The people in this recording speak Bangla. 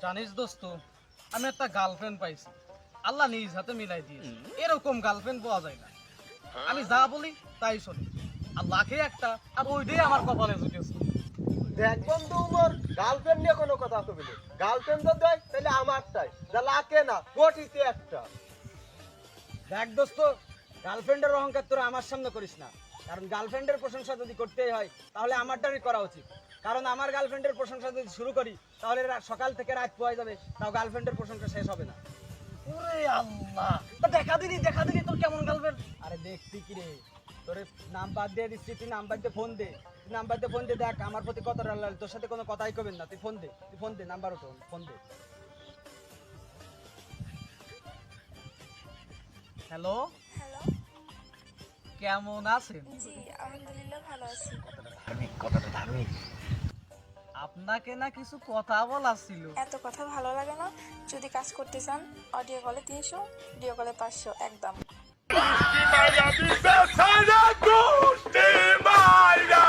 জানিস দোস্ত, আমি একটা গার্লফ্রেন্ড পাইছি, আল্লাহ নিজ হাতে মিলাই দিয়েছে। এরকম গার্লফ্রেন্ড পাওয়া যায় না। আমি যা বলি তাই শুনি, আর লাখে একটা, আর ওইটাই আমার কপালে জুটেছে। দেখ বন্ধু উমর, গার্লফ্রেন্ড নিয়ে কোনো কথা কবি না। গার্লফ্রেন্ড তো দেয় তাহলে আমারটাই, যা লাগে না কোটিতে একটা। দেখ দোস্ত, গার্লফ্রেন্ডের অহংকার তোরা আমার সামনে করিস না। কারণ গার্লফ্রেন্ডের প্রশংসা যদি করতেই হয় তাহলে আমারটারই করা উচিত। কারণ আমার গার্লফ্রেন্ডের প্রশংসা যদি শুরু করি তাহলে সকাল থেকে রাত পোয়া যাবে, তাও গার্লফ্রেন্ডের প্রশংসা শেষ হবে না। ওরে আল্লাহ, তা দেখা দিনি তোর কেমন গার্লফ্রেন্ড। আরে দেখতি কি রে, তোর নাম্বার দিয়ে দিচ্ছি, তুই নাম্বার দিয়ে ফোন দে। তুই নাম্বার দিয়ে ফোন দে, দেখ আমার প্রতি কত রাগ লাগে। তোর সাথে কোনো কথাই কবেন না, তুই ফোন দে, নাম্বার ওঠো, ফোন দে। হ্যালো, হ্যালো, কেমন আছেন? জি আলহামদুলিল্লাহ ভালো আছি। আপনাকে না কিছু কথা বলার ছিল। এত কথা ভালো লাগে না? যদি কাজ করতে চান অডিও কলে 300, ভিডিও কলে 500 একদম। Gusti Mayra!